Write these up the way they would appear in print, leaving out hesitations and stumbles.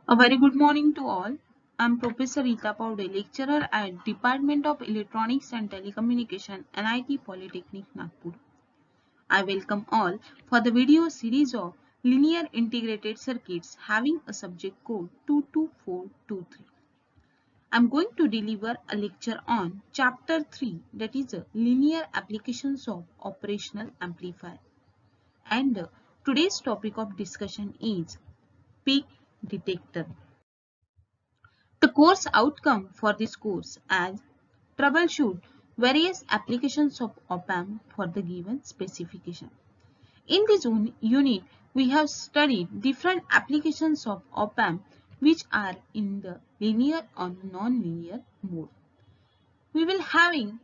A very good morning to all. I am Professor Rita Paude, lecturer at Department of Electronics and Telecommunication, NIT Polytechnic, Nagpur. I welcome all for the video series of linear integrated circuits having a subject code 22423. I am going to deliver a lecture on chapter 3, that is linear applications of operational amplifier. And today's topic of discussion is peak detector. The course outcome for this course as troubleshoot various applications of op-amp for the given specification. In this unit, we have studied different applications of op-amp which are in the linear or non-linear mode. We will having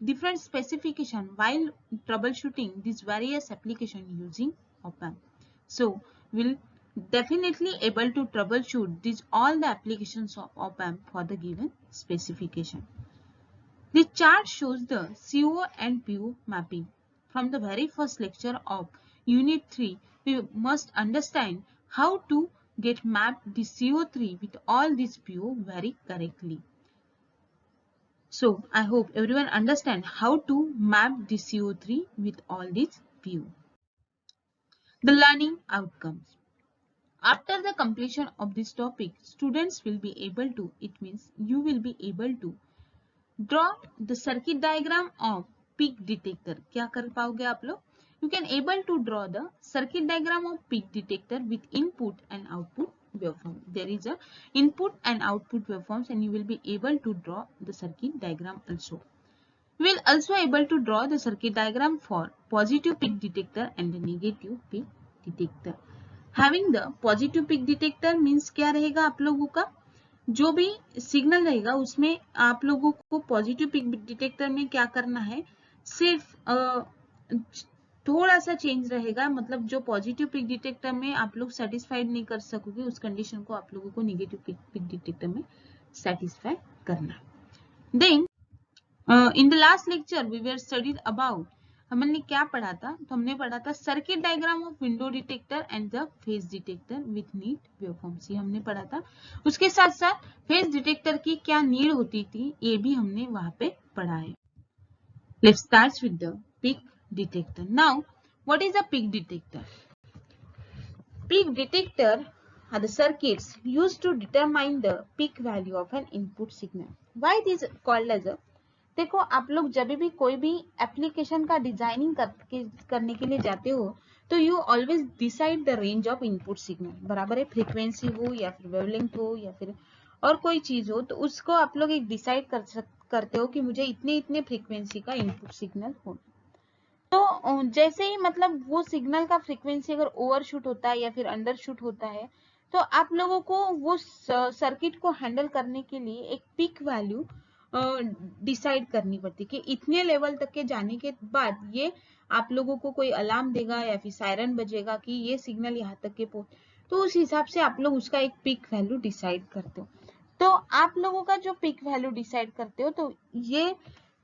different specification while troubleshooting these various applications using op-amp. So, we'll definitely able to troubleshoot these all the applications of op-amp for the given specification. The chart shows the CO and PO mapping. From the very first lecture of Unit 3, we must understand how to get mapped the CO3 with all these PO very correctly. So, I hope everyone understand how to map the CO3 with all these PO. The learning outcomes. After the completion of this topic, students will be able to, it means you will be able to draw the circuit diagram of peak detector. क्या कर पाओगे आप लोग? You can able to draw the circuit diagram of peak detector with input and output waveform. There is a input and output waveforms and you will be able to draw the circuit diagram also. We will also able to draw the circuit diagram for positive peak detector and the negative peak detector. Having the positive peak detector means क्या रहेगा आप लोगों का? जो भी signal रहेगा उसमें आप लोगों को पॉजिटिव पिक डिटेक्टर में क्या करना है, सिर्फ थोड़ा सा चेंज रहेगा, मतलब जो पॉजिटिव पिक डिटेक्टर में आप लोग सेटिस्फाइड नहीं कर सकोगे उस कंडीशन को आप लोगों को नेगेटिव पिक डिटेक्टर में सेटिस्फाई करना. Then in the last lecture we were studied about, हमने क्या पढ़ा था? तो हमने पढ़ा था circuit diagram of window detector and the phase detector with need waveforms, ये हमने पढ़ा था. उसके साथ साथ फेज डिटेक्टर की क्या नीड होती थी ये भी हमने वहां पे पढ़ा है. Let's start with the peak detector. Now what is a peak detector? Peak detector are the circuits used to determine the peak value of an input signal. Why it is called as a, देखो आप लोग जब भी कोई भी application का designing करने के लिए जाते हो तो you always decide the range of input signal, बराबर है. फ्रीक्वेंसी हो या फिर वेवलेंथ हो या फिर और कोई चीज हो तो उसको आप लोग एक डिसाइड करते हो कि मुझे इतने इतने फ्रीक्वेंसी का इनपुट सिग्नल हो. तो जैसे ही मतलब वो सिग्नल का फ्रीक्वेंसी अगर ओवरशूट होता है या फिर अंडरशूट होता है तो आप लोगों को वो सर्किट को हैंडल करने के लिए एक पीक वैल्यू डिसाइड करनी पड़ती है कि इतने लेवल तक के जाने के बाद ये आप लोगों को कोई अलार्म देगा या फिर सायरन बजेगा कि ये सिग्नल यहाँ तक के पहुंच, तो उस हिसाब से आप लोग उसका एक पीक वैल्यू डिसाइड करते हो. तो आप लोगों का जो पीक वैल्यू डिसाइड करते हो तो ये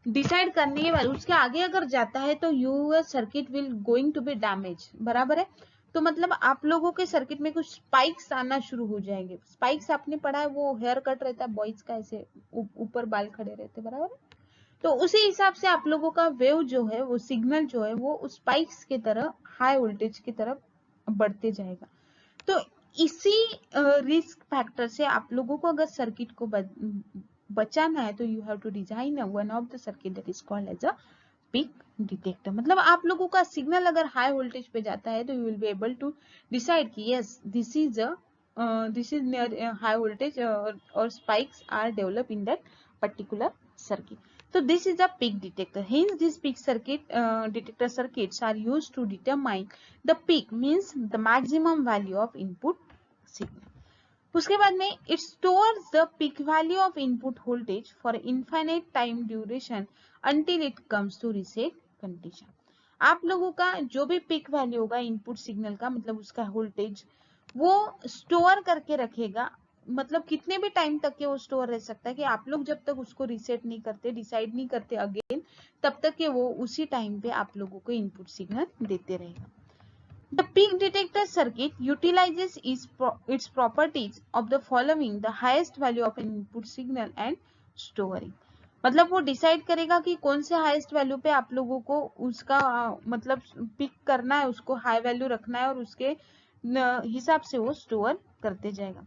डिसाइड करने के बाद उसके आगे अगर जाता है तो your circuit will going to be damage, बराबर है. तो मतलब आप लोगों के सर्किट में कुछ स्पाइक्स आना शुरू हो जाएंगे. स्पाइक्स आपने पढ़ा है, वो हेयर कट रहता है बॉयज का, ऐसे ऊपर बाल खड़े रहते, बराबर है. तो उसी हिसाब से आप लोगों का वेव जो है, वो सिग्नल जो है वो स्पाइक्स की तरह हाई वोल्टेज की तरफ बढ़ते जाएगा. तो इसी रिस्क फैक्टर से आप लोगों को अगर सर्किट को बचाना है तो you have to design one of the circuit that is called as a peak detector. मतलब आप लोगों का सिग्नल अगर हाई वोल्टेज पे जाता है तो you will be able to decide कि yes this is near high voltage और spikes are develop in that particular circuit. So this is a peak detector. Hence these peak detector circuits are used to determine the peak, means the maximum value of input signal. उसके बाद में it stores the peak value of input voltage for infinite time duration until it comes to reset condition. आप लोगों का जो भी peak value होगा input signal का, मतलब उसका वोल्टेज वो स्टोर करके रखेगा. मतलब कितने भी टाइम तक के वो स्टोर रह सकता है कि आप लोग जब तक उसको रीसेट नहीं करते, डिसाइड नहीं करते अगेन, तब तक के वो उसी टाइम पे आप लोगों को इनपुट सिग्नल देते रहेगा. The peak detector circuit utilizes its properties of the following the highest value of an input signal and storing. मतलब वो डिसाइड करेगा कि कौन से हाईएस्ट वैल्यू पे आप लोगों को उसका मतलब पिक करना है, उसको हाई वैल्यू रखना है और उसके हिसाब से वो स्टोर करते जाएगा.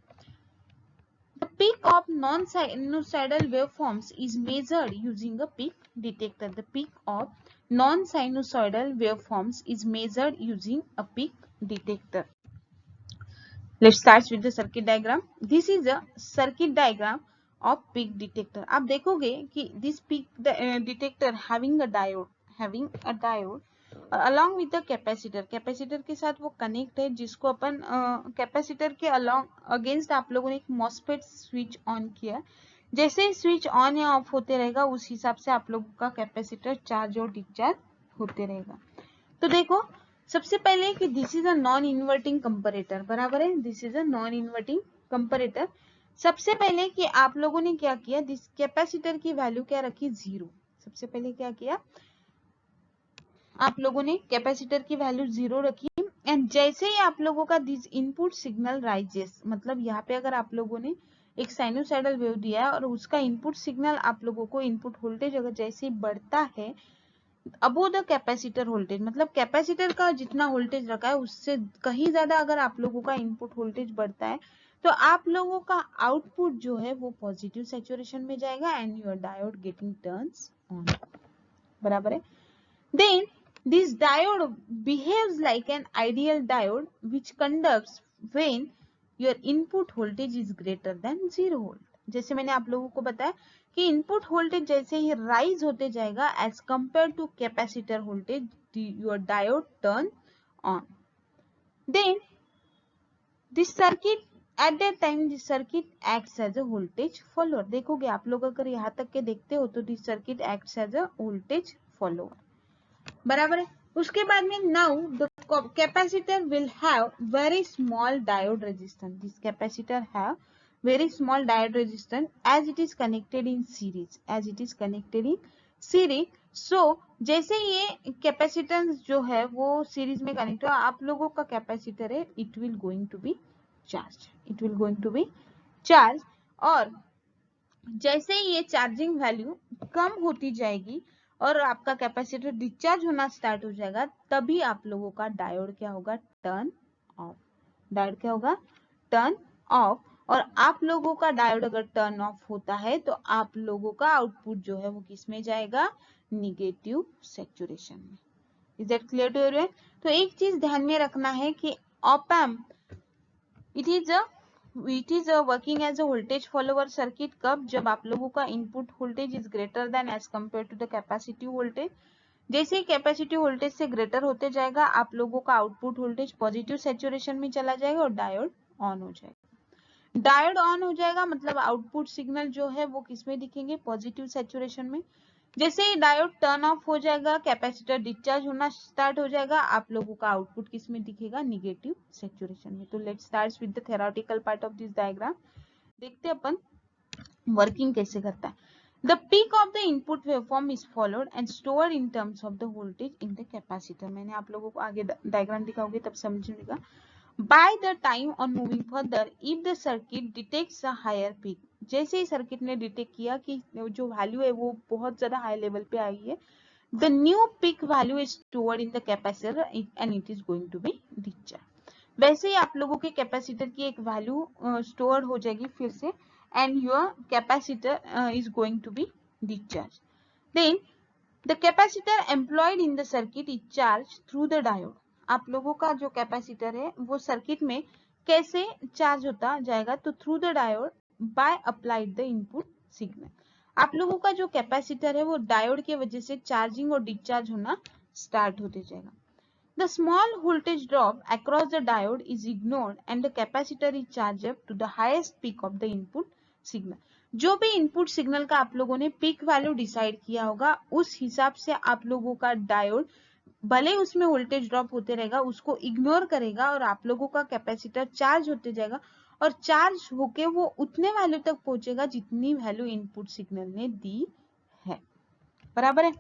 The peak of non-sinusoidal waveforms is measured using a peak detector. The peak of non-sinusoidal waveforms is measured using a peak detector. Let's start with the circuit diagram. This is a circuit diagram of peak detector. आप देखोगे कि this peak detector having a diode along with the capacitor के साथ वो connect है, जिसको अपन capacitor के against आप लोगों ने एक मॉसफेट स्विच ऑन किया. जैसे स्विच ऑन या ऑफ होते रहेगा उस हिसाब से आप लोगों का कैपेसिटर चार्ज और डिस्चार्ज होते रहेगा. तो देखो सबसे पहले कि this is a non inverting comparator, बराबर है, this is a non inverting comparator. सबसे पहले कि आप लोगों ने क्या किया, दिस कैपेसिटर की वैल्यू क्या रखी, 0. सबसे पहले क्या किया आप लोगों ने, कैपेसिटर की वैल्यू 0 रखी. एंड जैसे ही आप लोगों का दिस इनपुट सिग्नल राइजेस, मतलब यहाँ पे अगर आप लोगों ने एक साइनोसाइडल वेव दिया है और उसका इनपुट सिग्नल आप लोगों को इनपुट वोल्टेज अगर जैसे ही बढ़ता है अबो द कैपेसिटर वोल्टेज, मतलब कैपेसिटर का जितना वोल्टेज रखा है उससे कहीं ज्यादा अगर आप लोगों का इनपुट वोल्टेज बढ़ता है तो आप लोगों का आउटपुट जो है वो पॉजिटिव सैचुरेशन में जाएगा and your diode getting turns on, बराबर है. Then this diode behaves like an ideal diode which conducts when your input voltage is greater than 0 volt. जैसे मैंने आप लोगों को बताया कि इनपुट वोल्टेज जैसे ही राइज होते जाएगा as compare to capacitor voltage your diode turn on. Then this circuit at that time this circuit acts as a voltage follower. देखोगे आप लोग अगर यहाँ तक के देखते हो तो this circuit acts as a voltage follower, बराबर है. उसके बाद में now the capacitor will have very small diode resistance. This capacitor have very small diode resistance as it is connected in series. So जैसे ये कैपेसिटेंस जो है वो सीरीज में कनेक्ट हो, आप लोगों का कैपेसिटर है it will going to be charge. और जैसे ही ये चार्जिंग वैल्यू कम होती जाएगी और आपका कैपेसिटर डिस्चार्ज होना स्टार्ट हो जाएगा, तभी आप लोगों का डायोड क्या होगा, टर्न ऑफ. डायोड क्या होगा, टर्न ऑफ. और आप लोगों का डायोड अगर टर्न ऑफ होता है तो आप लोगों का आउटपुट जो है वो किस में जाएगा, निगेटिव सैचुरेशन में. Is that clear to everyone? तो एक चीज ध्यान में रखना है कि op amp it is working as a voltage follower circuit. कब, जब आप लोगों का input voltage is greater than as compare to the capacitive voltage. जैसे ही कैपेसिटिव वोल्टेज से ग्रेटर होते जाएगा आप लोगों का आउटपुट वोल्टेज पॉजिटिव सैचुरेशन में चला जाएगा और डायोड ऑन हो जाएगा. डायोड ऑन हो जाएगा मतलब आउटपुट सिग्नल जो है वो किसमें दिखेंगे, पॉजिटिव सैचुरेशन में. जैसे ही डायोड टर्न ऑफ हो जाएगा, कैपेसिटर डिस्चार्ज होना स्टार्ट हो जाएगा, आप लोगों का आउटपुट किसमें दिखेगा, निगेटिव सैचुरेशन में. तो let's start with the theoretical part of this diagram. देखते अपन वर्किंग कैसे करता है. The peak of the input waveform is followed and stored in terms of the voltage in the capacitor. मैंने आप लोगों को आगे डायग्राम दिखाऊंगी तब समझिएगा. By the time on moving further, if the circuit detects a higher peak, जैसे ही circuit ने डिटेक्ट किया कि जो वैल्यू है वो बहुत ज्यादा हाई लेवल पे आई है, the new peak value is stored in the capacitor and it is going to be discharged. वैसे ही आप लोगों के कैपेसिटर की एक वैल्यू स्टोर हो जाएगी फिर से and your capacitor is going to be discharged. Then the capacitor employed in the circuit is charged through the diode. आप लोगों का जो कैपेसिटर है वो सर्किट में कैसे चार्ज होता जाएगा, तो through the diode by applied the input signal. आप लोगों का जो कैपेसिटर है वो डायोड की वजह से चार्जिंग और डिस्चार्ज होना स्टार्ट होते जाएगा. The small voltage drop across the diode is ignored and the capacitor is charged up to the highest peak of the input signal. जो भी इनपुट सिग्नल का आप लोगों ने पीक वैल्यू डिसाइड किया होगा उस हिसाब से आप लोगों का डायोड भले उसमें वोल्टेज ड्रॉप होते रहेगा उसको इग्नोर करेगा और आप लोगों का कैपेसिटर चार्ज होते जाएगा और चार्ज होके वो उतने वैल्यू तक पहुंचेगा जितनी वैल्यू इनपुट सिग्नल ने दी है, बराबर है.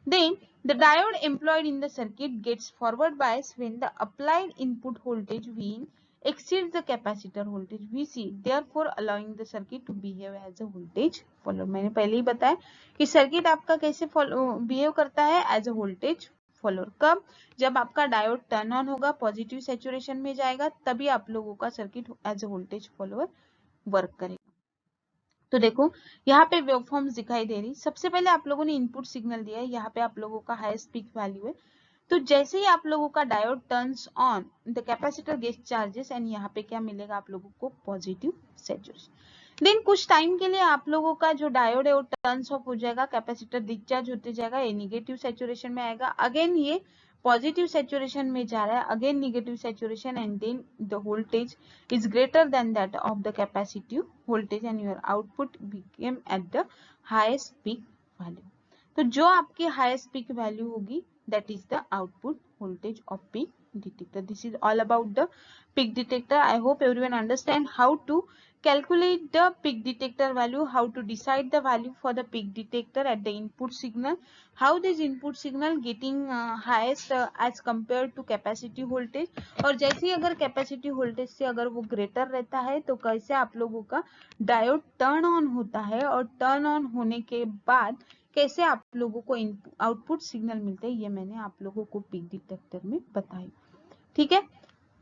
Then The diode employed in the circuit gets forward bias when the applied input voltage Vin exceeds the capacitor voltage Vc, therefore allowing the circuit to behave as a voltage follower. मैंने पहले ही बताया कि circuit आपका कैसे behave करता है as a voltage follower. कब? जब आपका डायोड टर्न ऑन होगा, पॉजिटिव सैचुरेशन में जाएगा, तभी आप लोगों का circuit as a voltage follower work करेगा. तो देखो यहाँ पे वेवफॉर्म्स दिखाई दे रही. सबसे पहले आप लोगों ने इनपुट सिग्नल दिया है, यहाँ पे आप लोगों का हाईएस्ट पीक वैल्यू है. तो जैसे ही आप लोगों का diode turns on, the capacitor gets charges and यहाँ पे क्या मिलेगा आप लोगों को? Positive saturation. देन कुछ टाइम के लिए आप लोगों का जो डायोड है वो टर्न्स ऑफ हो जाएगा, कैपेसिटर डिस्चार्ज होते जाएगा, ये निगेटिव सैचुरेशन में आएगा. अगेन ये पॉजिटिव सैचुरेशन में जा रहा है, again negative saturation, and then the voltage is greater than that of the capacitive voltage and your output became at the highest peak value. तो जो आपकी highest peak value होगी, that is the output voltage of peak detector. This is all about the peak detector. I hope everyone understand how to calculate the peak detector value, how to decide the value for the peak detector at the input signal, how this input signal getting highest as compared to capacitive voltage, और जैसे ही अगर capacity voltage से अगर वो greater रहता है तो कैसे आप लोगों का डायोड टर्न ऑन होता है, और टर्न ऑन होने के बाद कैसे आप लोगों को आउटपुट सिग्नल मिलते हैं, ये मैंने आप लोगों को पीक डिटेक्टर में बताई. ठीक है.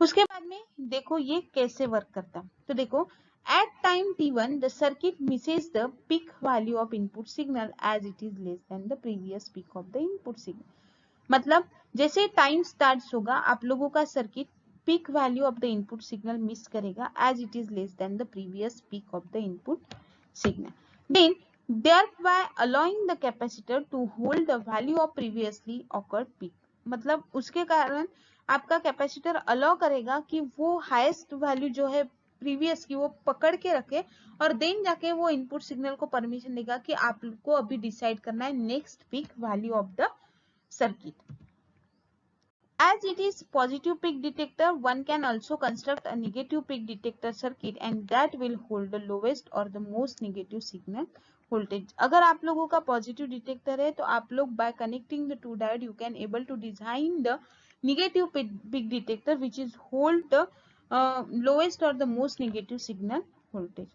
उसके बाद में देखो ये कैसे वर्क करता है. तो देखो at time t1 the circuit misses the peak value of input signal as it is less than the previous peak of the input signal. मतलब जैसे टाइम स्टार्ट होगा आप लोगों का circuit peak value of the input signal miss करेगा as it is less than the previous peak of the input signal. Then thereby allowing the capacitor to hold the value of previously occurred peak. मतलब उसके कारण आपका capacitor allow करेगा कि वो highest value जो है प्रीवियस की वो पकड़ के रखे, और देन जाके वो इनपुट सिग्नल को परमिशन देगा कि आपको अभी डिसाइड करना है next peak value of the circuit. As it is positive peak detector, one can also construct a negative peak detector circuit and that will hold the lowest or the most negative signal voltage. अगर आप लोगों का positive detector है तो आप लोग by connecting the two diode you can able to design the negative peak detector which is hold the lowest or the most negative signal voltage.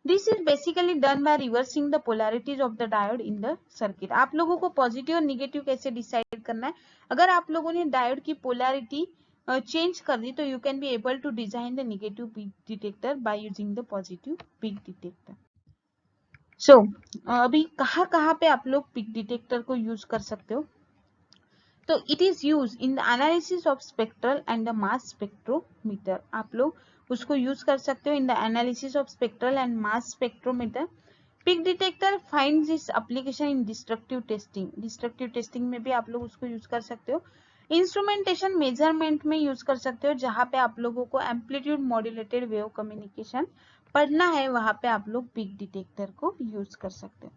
This is basically done by reversing the polarities of the diode in the circuit. आप लोगों को positive और negative कैसे decide करना है, अगर आप लोगों ने डायोड की पोलैरिटी चेंज कर दी तो you can be able to design the negative peak detector by using the positive peak detector. So अभी कहाँ पे आप लोग पीक डिटेक्टर को यूज कर सकते हो? तो it is use in the analysis of spectral and the mass spectrometer. आप लोग उसको यूज कर सकते हो in the analysis of spectral and mass spectrometer. Peak detector finds its application in destructive testing. Destructive testing में भी आप लोग उसको यूज कर सकते हो. इंस्ट्रूमेंटेशन मेजरमेंट में यूज कर सकते हो, जहां पे आप लोगों को एम्पलीट्यूड मॉड्यूलेटेड वेव कम्युनिकेशन पढ़ना है, वहां पे आप लोग पीक डिटेक्टर को यूज कर सकते हो.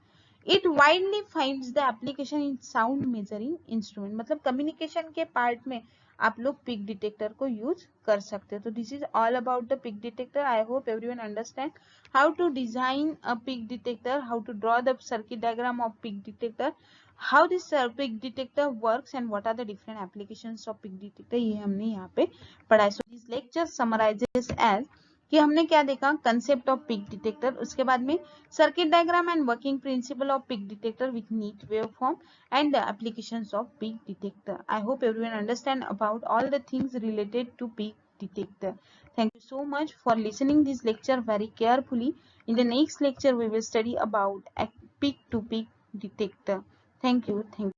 It widely finds the application in sound measuring instrument. मतलब कम्युनिकेशन के पार्ट में आप लोग पिक डिटेक्टर को यूज कर सकते हो. तो this is all about the peak detector. I hope everyone understand how to design a peak detector, how to draw the circuit diagram of peak detector, how this peak detector works and what are the different applications of peak detector. ये हमने यहाँ पे पढ़ा है. So this lecture summarises as कि हमने क्या देखा, कंसेप्ट ऑफ पिक डिटेक्टर, उसके बाद में circuit diagram and working principle of peak detector with neat wave form and the applications of peak detector. I hope everyone understand about all the things related to peak detector. Thank you so much for listening this lecture very carefully. In the next lecture we will study about peak to peak detector. Thank you.